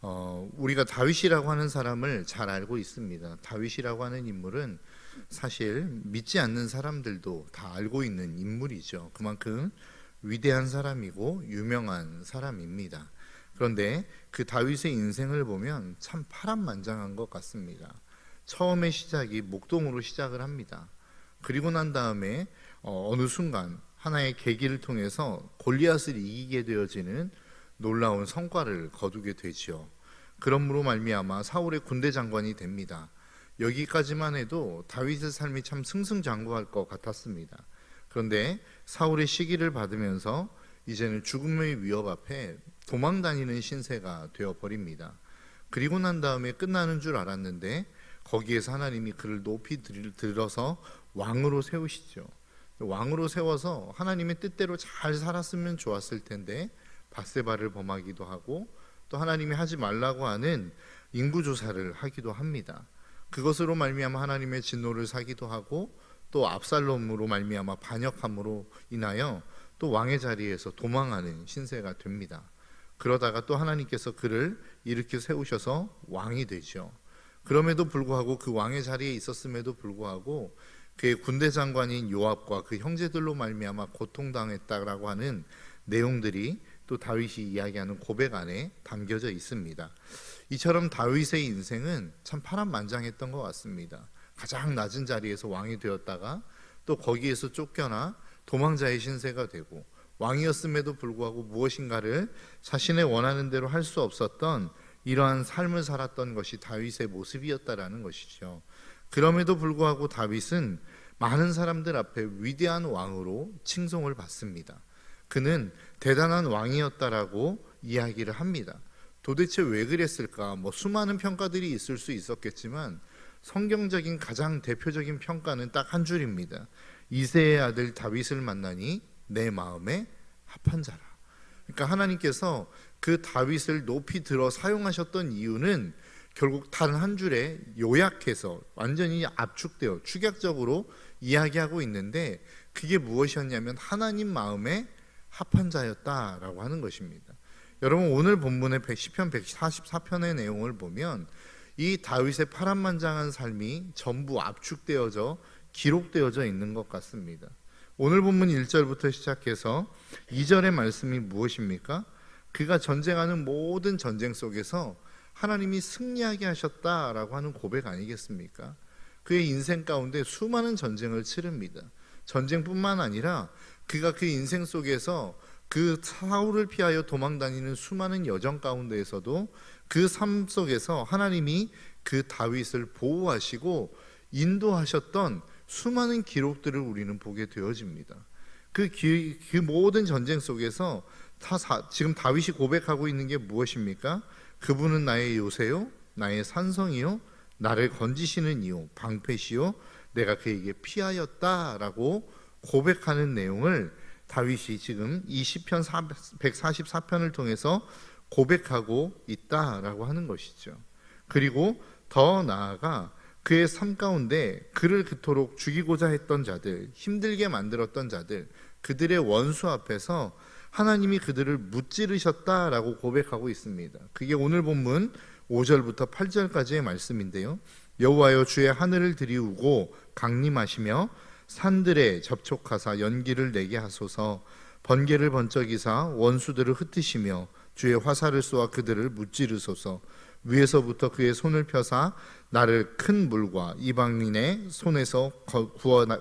우리가 다윗이라고 하는 사람을 잘 알고 있습니다. 다윗이라고 하는 인물은 사실 믿지 않는 사람들도 다 알고 있는 인물이죠. 그만큼 위대한 사람이고 유명한 사람입니다. 그런데 그 다윗의 인생을 보면 참 파란만장한 것 같습니다. 처음의 시작이 목동으로 시작을 합니다. 그리고 난 다음에 어느 순간 하나의 계기를 통해서 골리앗을 이기게 되어지는 놀라운 성과를 거두게 되지요. 그러므로 말미암아 사울의 군대 장관이 됩니다. 여기까지만 해도 다윗의 삶이 참 승승장구할 것 같았습니다. 그런데 사울의 시기를 받으면서 이제는 죽음의 위협 앞에 도망다니는 신세가 되어버립니다. 그리고 난 다음에 끝나는 줄 알았는데 거기에서 하나님이 그를 높이 들어서 왕으로 세우시죠. 왕으로 세워서 하나님의 뜻대로 잘 살았으면 좋았을 텐데 밧세바를 범하기도 하고 또 하나님이 하지 말라고 하는 인구조사를 하기도 합니다. 그것으로 말미암아 하나님의 진노를 사기도 하고 또 압살롬으로 말미암아 반역함으로 인하여 또 왕의 자리에서 도망하는 신세가 됩니다. 그러다가 또 하나님께서 그를 일으켜 세우셔서 왕이 되죠. 그럼에도 불구하고 그 왕의 자리에 있었음에도 불구하고 그의 군대 장관인 요압과 그 형제들로 말미암아 고통당했다라고 하는 내용들이 또 다윗이 이야기하는 고백 안에 담겨져 있습니다. 이처럼 다윗의 인생은 참 파란만장했던 것 같습니다. 가장 낮은 자리에서 왕이 되었다가 또 거기에서 쫓겨나 도망자의 신세가 되고 왕이었음에도 불구하고 무엇인가를 자신의 원하는 대로 할 수 없었던 이러한 삶을 살았던 것이 다윗의 모습이었다라는 것이죠. 그럼에도 불구하고 다윗은 많은 사람들 앞에 위대한 왕으로 칭송을 받습니다. 그는 대단한 왕이었다라고 이야기를 합니다. 도대체 왜 그랬을까? 수많은 평가들이 있을 수 있었겠지만 성경적인 가장 대표적인 평가는 딱 한 줄입니다. 이새의 아들 다윗을 만나니 내 마음에 합한 자라. 그러니까 하나님께서 그 다윗을 높이 들어 사용하셨던 이유는 결국 단 한 줄에 요약해서 완전히 압축되어 축약적으로 이야기하고 있는데 그게 무엇이었냐면 하나님 마음에 합한 자였다라고 하는 것입니다. 여러분 오늘 본문의 시편 144편의 내용을 보면 이 다윗의 파란만장한 삶이 전부 압축되어져 기록되어져 있는 것 같습니다. 오늘 본문 1절부터 시작해서 2절의 말씀이 무엇입니까? 그가 전쟁하는 모든 전쟁 속에서 하나님이 승리하게 하셨다라고 하는 고백 아니겠습니까? 그의 인생 가운데 수많은 전쟁을 치릅니다. 전쟁뿐만 아니라 그가 그 인생 속에서 그 사울을 피하여 도망다니는 수많은 여정 가운데에서도 그 삶 속에서 하나님이 그 다윗을 보호하시고 인도하셨던 수많은 기록들을 우리는 보게 되어집니다. 그 모든 전쟁 속에서 지금 다윗이 고백하고 있는 게 무엇입니까? 그분은 나의 요새요, 나의 산성이요, 나를 건지시는 이요, 방패시요, 내가 그에게 피하였다라고 고백하는 내용을 다윗이 지금 이 시편 144편을 통해서 고백하고 있다라고 하는 것이죠. 그리고 더 나아가 그의 삶 가운데 그를 그토록 죽이고자 했던 자들, 힘들게 만들었던 자들, 그들의 원수 앞에서 하나님이 그들을 무찌르셨다라고 고백하고 있습니다. 그게 오늘 본문 5절부터 8절까지의 말씀인데요. 여호와여 주의 하늘을 들이우고 강림하시며 산들에 접촉하사 연기를 내게 하소서. 번개를 번쩍이사 원수들을 흩으시며 주의 화살을 쏘아 그들을 무찌르소서. 위에서부터 그의 손을 펴사 나를 큰 물과 이방인의 손에서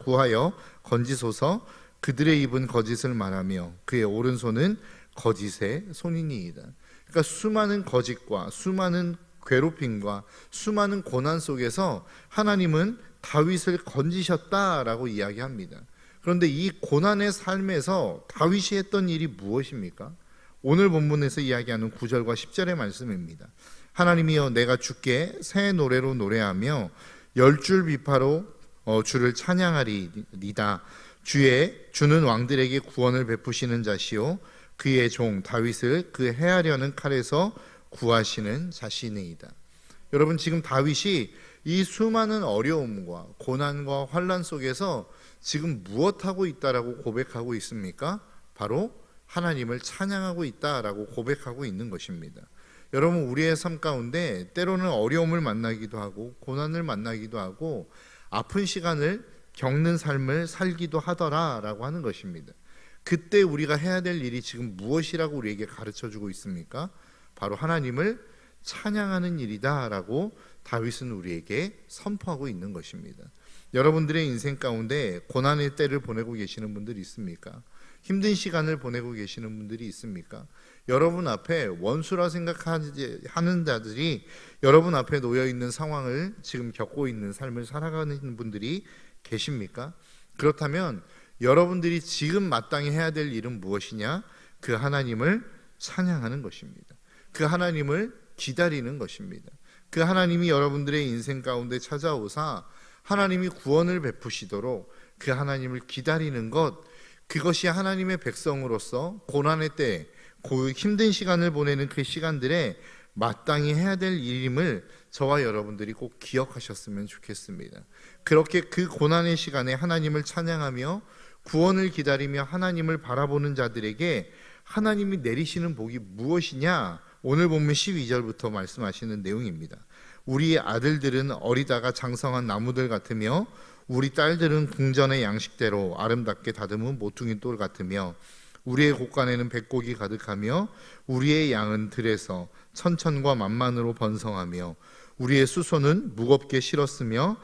구하여 건지소서. 그들의 입은 거짓을 말하며 그의 오른손은 거짓의 손이니이다. 그러니까 수많은 거짓과 수많은 괴롭힘과 수많은 고난 속에서 하나님은 다윗을 건지셨다라고 이야기합니다. 그런데 이 고난의 삶에서 다윗이 했던 일이 무엇입니까? 오늘 본문에서 이야기하는 9절과 10절의 말씀입니다. 하나님이여 내가 주께 새 노래로 노래하며 열줄 비파로 주를 찬양하리이다. 주는 왕들에게 구원을 베푸시는 자시요 그의 종 다윗을 그 해하려는 칼에서 구하시는 자시니이다. 여러분 지금 다윗이 이 수많은 어려움과 고난과 환난 속에서 지금 무엇하고 있다라고 고백하고 있습니까? 바로 하나님을 찬양하고 있다라고 고백하고 있는 것입니다. 여러분, 우리의 삶 가운데 때로는 어려움을 만나기도 하고 고난을 만나기도 하고 아픈 시간을 겪는 삶을 살기도 하더라라고 하는 것입니다. 그때 우리가 해야 될 일이 지금 무엇이라고 우리에게 가르쳐주고 있습니까? 바로 하나님을 찬양하는 일이다라고 다윗은 우리에게 선포하고 있는 것입니다. 여러분들의 인생 가운데 고난의 때를 보내고 계시는 분들이 있습니까? 힘든 시간을 보내고 계시는 분들이 있습니까? 여러분 앞에 원수라 생각하는 자들이 여러분 앞에 놓여 있는 상황을 지금 겪고 있는 삶을 살아가는 분들이 계십니까? 그렇다면 여러분들이 지금 마땅히 해야 될 일은 무엇이냐? 그 하나님을 찬양하는 것입니다. 그 하나님을 기다리는 것입니다. 그 하나님이 여러분들의 인생 가운데 찾아오사 하나님이 구원을 베푸시도록 그 하나님을 기다리는 것, 그것이 하나님의 백성으로서 고난의 때, 힘든 시간을 보내는 그 시간들에 마땅히 해야 될 일임을 저와 여러분들이 꼭 기억하셨으면 좋겠습니다. 그렇게 그 고난의 시간에 하나님을 찬양하며 구원을 기다리며 하나님을 바라보는 자들에게 하나님이 내리시는 복이 무엇이냐? 오늘 보면 12절부터 말씀하시는 내용입니다. 우리의 아들들은 어리다가 장성한 나무들 같으며 우리 딸들은 궁전의 양식대로 아름답게 다듬은 모퉁이 돌 같으며 우리의 곳간에는 백곡이 가득하며 우리의 양은 들에서 천천과 만만으로 번성하며 우리의 수소는 무겁게 실었으며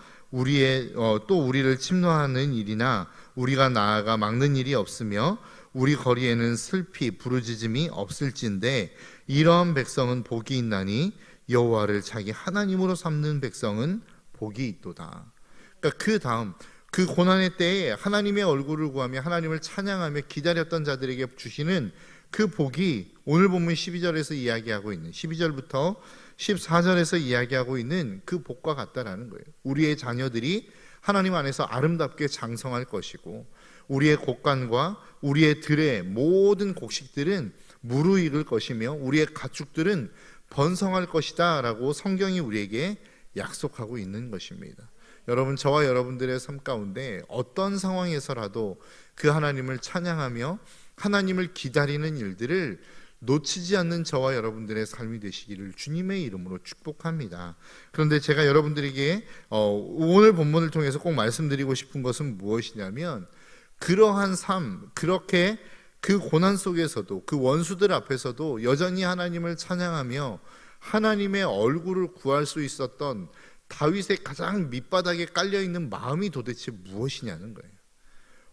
또 우리를 침노하는 일이나 우리가 나아가 막는 일이 없으며 우리 거리에는 슬피 부르짖음이 없을진데 이러한 백성은 복이 있나니 여호와를 자기 하나님으로 삼는 백성은 복이 있도다. 그러니까 그 다음 그 고난의 때에 하나님의 얼굴을 구하며 하나님을 찬양하며 기다렸던 자들에게 주시는 그 복이 오늘 본문 12절에서 이야기하고 있는 12절부터 14절에서 이야기하고 있는 그 복과 같다라는 거예요. 우리의 자녀들이 하나님 안에서 아름답게 장성할 것이고 우리의 곡간과 우리의 들의 모든 곡식들은 무르익을 것이며 우리의 가축들은 번성할 것이다 라고 성경이 우리에게 약속하고 있는 것입니다. 여러분, 저와 여러분들의 삶 가운데 어떤 상황에서라도 그 하나님을 찬양하며 하나님을 기다리는 일들을 놓치지 않는 저와 여러분들의 삶이 되시기를 주님의 이름으로 축복합니다. 그런데 제가 여러분들에게 오늘 본문을 통해서 꼭 말씀드리고 싶은 것은 무엇이냐면 그러한 삶, 그렇게 그 고난 속에서도 그 원수들 앞에서도 여전히 하나님을 찬양하며 하나님의 얼굴을 구할 수 있었던 다윗의 가장 밑바닥에 깔려있는 마음이 도대체 무엇이냐는 거예요.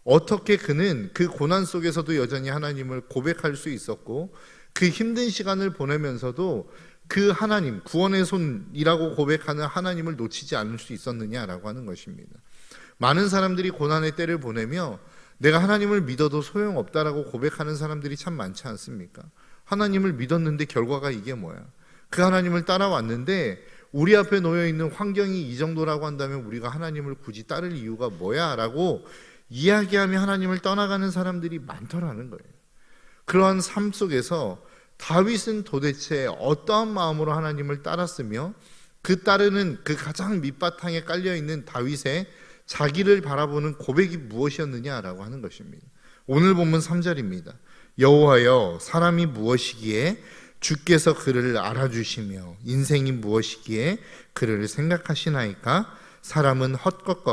어떻게 그는 그 고난 속에서도 여전히 하나님을 고백할 수 있었고 그 힘든 시간을 보내면서도 그 하나님, 구원의 손이라고 고백하는 하나님을 놓치지 않을 수 있었느냐라고 하는 것입니다. 많은 사람들이 고난의 때를 보내며 내가 하나님을 믿어도 소용없다라고 고백하는 사람들이 참 많지 않습니까? 하나님을 믿었는데 결과가 이게 뭐야? 그 하나님을 따라왔는데 우리 앞에 놓여있는 환경이 이 정도라고 한다면 우리가 하나님을 굳이 따를 이유가 뭐야? 라고 이야기하며 하나님을 떠나가는 사람들이 많더라는 거예요. 그러한 삶 속에서 다윗은 도대체 어떠한 마음으로 하나님을 따랐으며 그 따르는 그 가장 밑바탕에 깔려있는 다윗의 자기를 바라보는 고백이 무엇이었느냐라고 하는 것입니다. 오늘 본문 3절입니다. 여호와여, 사람이 무엇이기에 주께서 그를 알아주시며 인생이 무엇이기에 그를 생각하시나이까? 사람은 헛것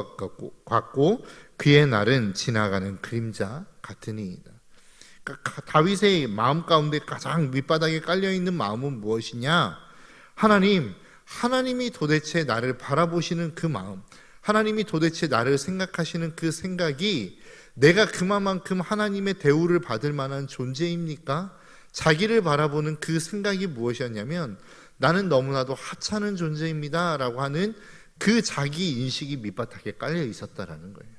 같고 그의 날은 지나가는 그림자 같으니이다. 그러니까 다윗의 마음 가운데 가장 밑바닥에 깔려있는 마음은 무엇이냐? 하나님이 도대체 나를 바라보시는 그 마음, 하나님이 도대체 나를 생각하시는 그 생각이 내가 그만큼 하나님의 대우를 받을 만한 존재입니까? 자기를 바라보는 그 생각이 무엇이었냐면 나는 너무나도 하찮은 존재입니다 라고 하는 그 자기 인식이 밑바닥에 깔려 있었다라는 거예요.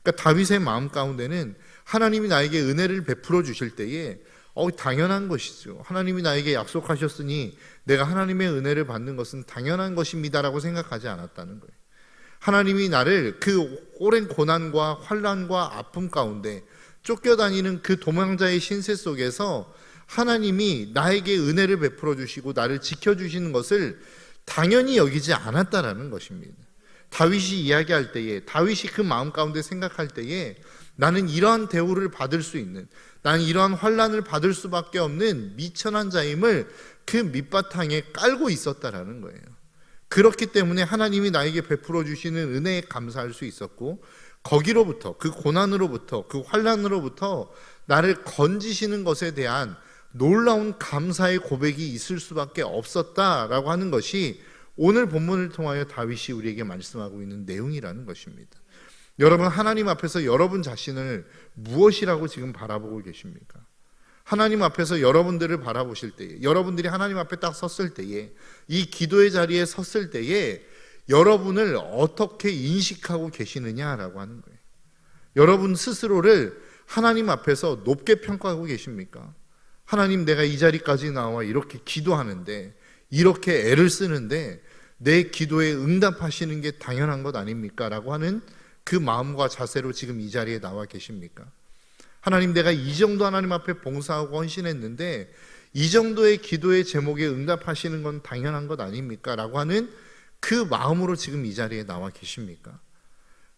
그러니까 다윗의 마음 가운데는 하나님이 나에게 은혜를 베풀어 주실 때에 당연한 것이죠. 하나님이 나에게 약속하셨으니 내가 하나님의 은혜를 받는 것은 당연한 것입니다라고 생각하지 않았다는 거예요. 하나님이 나를 그 오랜 고난과 환난과 아픔 가운데 쫓겨다니는 그 도망자의 신세 속에서 하나님이 나에게 은혜를 베풀어 주시고 나를 지켜주시는 것을 당연히 여기지 않았다라는 것입니다. 다윗이 이야기할 때에, 다윗이 그 마음 가운데 생각할 때에 나는 이러한 대우를 받을 수 있는, 난 이러한 환난을 받을 수밖에 없는 미천한 자임을 그 밑바탕에 깔고 있었다라는 거예요. 그렇기 때문에 하나님이 나에게 베풀어 주시는 은혜에 감사할 수 있었고, 거기로부터, 그 고난으로부터, 그 환난으로부터 나를 건지시는 것에 대한 놀라운 감사의 고백이 있을 수밖에 없었다라고 하는 것이 오늘 본문을 통하여 다윗이 우리에게 말씀하고 있는 내용이라는 것입니다. 여러분, 하나님 앞에서 여러분 자신을 무엇이라고 지금 바라보고 계십니까? 하나님 앞에서 여러분들을 바라보실 때에, 여러분들이 하나님 앞에 딱 섰을 때에, 이 기도의 자리에 섰을 때에 여러분을 어떻게 인식하고 계시느냐라고 하는 거예요. 여러분 스스로를 하나님 앞에서 높게 평가하고 계십니까? 하나님, 내가 이 자리까지 나와 이렇게 기도하는데, 이렇게 애를 쓰는데 내 기도에 응답하시는 게 당연한 것 아닙니까? 라고 하는 그 마음과 자세로 지금 이 자리에 나와 계십니까? 하나님, 내가 이 정도 하나님 앞에 봉사하고 헌신했는데 이 정도의 기도의 제목에 응답하시는 건 당연한 것 아닙니까? 라고 하는 그 마음으로 지금 이 자리에 나와 계십니까?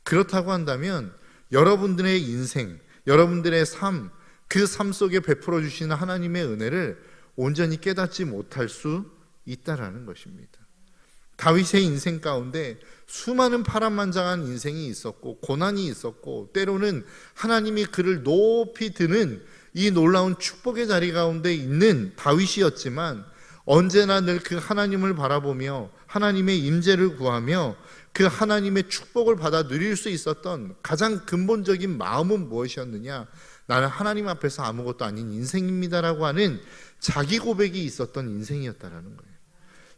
그렇다고 한다면 여러분들의 인생, 여러분들의 삶, 그 삶 속에 베풀어 주시는 하나님의 은혜를 온전히 깨닫지 못할 수 있다라는 것입니다. 다윗의 인생 가운데 수많은 파란만장한 인생이 있었고, 고난이 있었고, 때로는 하나님이 그를 높이 드는 이 놀라운 축복의 자리 가운데 있는 다윗이었지만, 언제나 늘 그 하나님을 바라보며 하나님의 임재를 구하며 그 하나님의 축복을 받아 누릴 수 있었던 가장 근본적인 마음은 무엇이었느냐? 나는 하나님 앞에서 아무것도 아닌 인생입니다라고 하는 자기 고백이 있었던 인생이었다라는 거예요.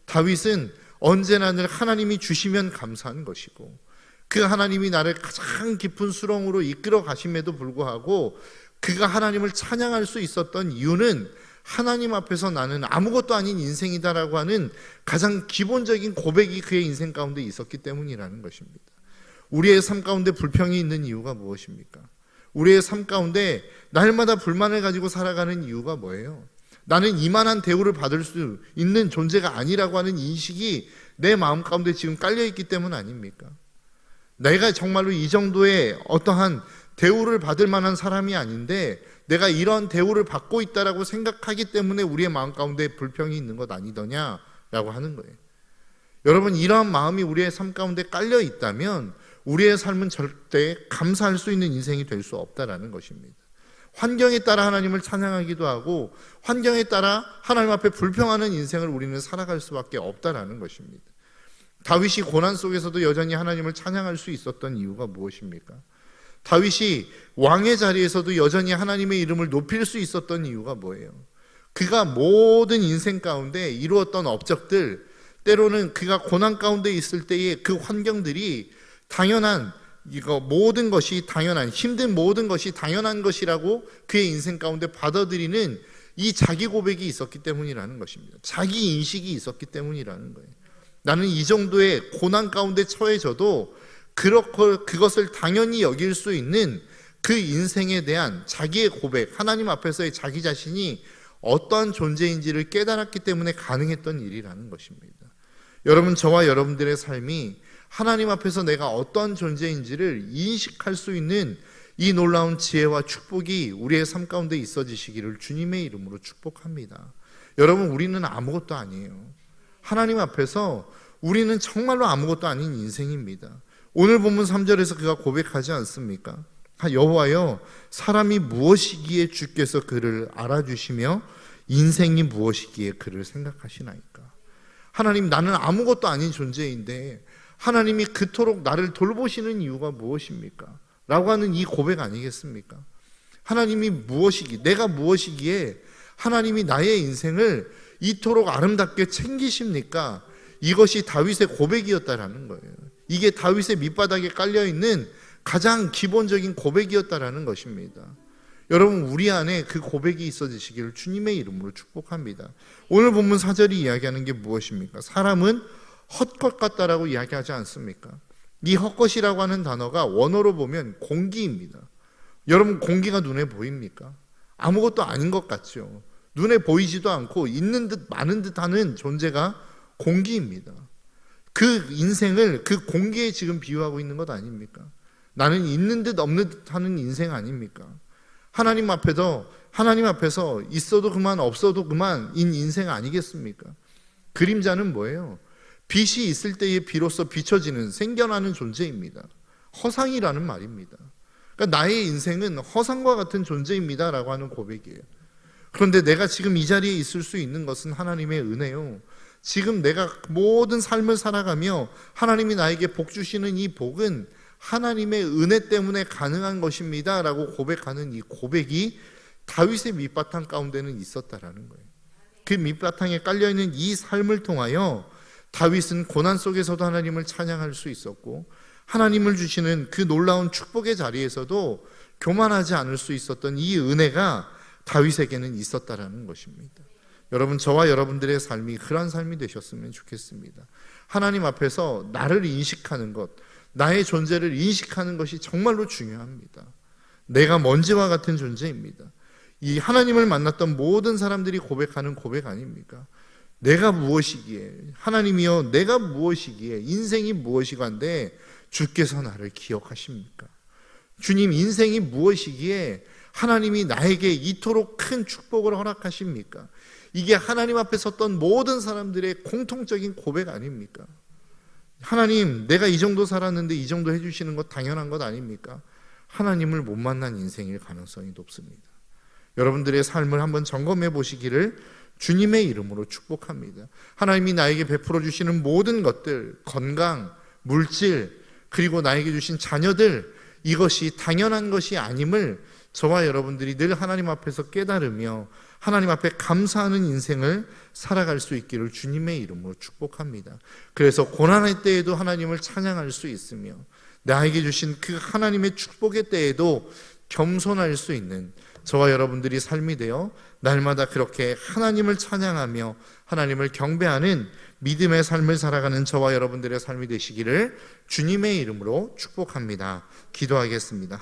다윗은 언제나 늘 하나님이 주시면 감사한 것이고, 그 하나님이 나를 가장 깊은 수렁으로 이끌어 가심에도 불구하고 그가 하나님을 찬양할 수 있었던 이유는 하나님 앞에서 나는 아무것도 아닌 인생이다라고 하는 가장 기본적인 고백이 그의 인생 가운데 있었기 때문이라는 것입니다. 우리의 삶 가운데 불평이 있는 이유가 무엇입니까? 우리의 삶 가운데 날마다 불만을 가지고 살아가는 이유가 뭐예요? 나는 이만한 대우를 받을 수 있는 존재가 아니라고 하는 인식이 내 마음 가운데 지금 깔려있기 때문 아닙니까? 내가 정말로 이 정도의 어떠한 대우를 받을 만한 사람이 아닌데 내가 이런 대우를 받고 있다라고 생각하기 때문에 우리의 마음 가운데 불평이 있는 것 아니더냐라고 하는 거예요. 여러분, 이러한 마음이 우리의 삶 가운데 깔려 있다면 우리의 삶은 절대 감사할 수 있는 인생이 될 수 없다라는 것입니다. 환경에 따라 하나님을 찬양하기도 하고 환경에 따라 하나님 앞에 불평하는 인생을 우리는 살아갈 수밖에 없다라는 것입니다. 다윗이 고난 속에서도 여전히 하나님을 찬양할 수 있었던 이유가 무엇입니까? 다윗이 왕의 자리에서도 여전히 하나님의 이름을 높일 수 있었던 이유가 뭐예요? 그가 모든 인생 가운데 이루었던 업적들, 때로는 그가 고난 가운데 있을 때의 그 환경들이 당연한, 모든 것이 당연한, 힘든 모든 것이 당연한 것이라고 그의 인생 가운데 받아들이는 이 자기 고백이 있었기 때문이라는 것입니다. 자기 인식이 있었기 때문이라는 거예요. 나는 이 정도의 고난 가운데 처해져도 그것을 당연히 여길 수 있는 그 인생에 대한 자기의 고백, 하나님 앞에서의 자기 자신이 어떠한 존재인지를 깨달았기 때문에 가능했던 일이라는 것입니다. 여러분, 저와 여러분들의 삶이 하나님 앞에서 내가 어떠한 존재인지를 인식할 수 있는 이 놀라운 지혜와 축복이 우리의 삶 가운데 있어지시기를 주님의 이름으로 축복합니다. 여러분, 우리는 아무것도 아니에요. 하나님 앞에서 우리는 정말로 아무것도 아닌 인생입니다. 오늘 본문 3절에서 그가 고백하지 않습니까? 여호와여, 사람이 무엇이기에 주께서 그를 알아주시며 인생이 무엇이기에 그를 생각하시나이까? 하나님, 나는 아무것도 아닌 존재인데 하나님이 그토록 나를 돌보시는 이유가 무엇입니까? 라고 하는 이 고백 아니겠습니까? 하나님이 내가 무엇이기에 하나님이 나의 인생을 이토록 아름답게 챙기십니까? 이것이 다윗의 고백이었다라는 거예요. 이게 다윗의 밑바닥에 깔려있는 가장 기본적인 고백이었다라는 것입니다. 여러분, 우리 안에 그 고백이 있어지시기를 주님의 이름으로 축복합니다. 오늘 본문 4절이 이야기하는 게 무엇입니까? 사람은 헛것 같다라고 이야기하지 않습니까? 이 헛것이라고 하는 단어가 원어로 보면 공기입니다. 여러분, 공기가 눈에 보입니까? 아무것도 아닌 것 같죠. 눈에 보이지도 않고 있는 듯 많은 듯 하는 존재가 공기입니다. 그 인생을 그 공기에 지금 비유하고 있는 것 아닙니까? 나는 있는 듯 없는 듯 하는 인생 아닙니까? 하나님 앞에서 있어도 그만 없어도 그만인 인생 아니겠습니까? 그림자는 뭐예요? 빛이 있을 때에 비로소 비춰지는 생겨나는 존재입니다. 허상이라는 말입니다. 그러니까 나의 인생은 허상과 같은 존재입니다 라고 하는 고백이에요. 그런데 내가 지금 이 자리에 있을 수 있는 것은 하나님의 은혜요. 지금 내가 모든 삶을 살아가며 하나님이 나에게 복 주시는 이 복은 하나님의 은혜 때문에 가능한 것입니다 라고 고백하는 이 고백이 다윗의 밑바탕 가운데는 있었다라는 거예요. 그 밑바탕에 깔려있는 이 삶을 통하여 다윗은 고난 속에서도 하나님을 찬양할 수 있었고, 하나님을 주시는 그 놀라운 축복의 자리에서도 교만하지 않을 수 있었던 이 은혜가 다윗에게는 있었다라는 것입니다. 여러분, 저와 여러분들의 삶이 그러한 삶이 되셨으면 좋겠습니다. 하나님 앞에서 나를 인식하는 것, 나의 존재를 인식하는 것이 정말로 중요합니다. 내가 먼지와 같은 존재입니다. 이 하나님을 만났던 모든 사람들이 고백하는 고백 아닙니까? 내가 무엇이기에, 하나님이여 내가 무엇이기에, 인생이 무엇이간데 주께서 나를 기억하십니까? 주님, 인생이 무엇이기에 하나님이 나에게 이토록 큰 축복을 허락하십니까? 이게 하나님 앞에 섰던 모든 사람들의 공통적인 고백 아닙니까? 하나님, 내가 이 정도 살았는데 이 정도 해주시는 것 당연한 것 아닙니까? 하나님을 못 만난 인생일 가능성이 높습니다. 여러분들의 삶을 한번 점검해 보시기를 주님의 이름으로 축복합니다. 하나님이 나에게 베풀어 주시는 모든 것들, 건강, 물질, 그리고 나에게 주신 자녀들, 이것이 당연한 것이 아님을 저와 여러분들이 늘 하나님 앞에서 깨달으며 하나님 앞에 감사하는 인생을 살아갈 수 있기를 주님의 이름으로 축복합니다. 그래서 고난의 때에도 하나님을 찬양할 수 있으며 나에게 주신 그 하나님의 축복의 때에도 겸손할 수 있는 저와 여러분들이 삶이 되어 날마다 그렇게 하나님을 찬양하며 하나님을 경배하는 믿음의 삶을 살아가는 저와 여러분들의 삶이 되시기를 주님의 이름으로 축복합니다. 기도하겠습니다.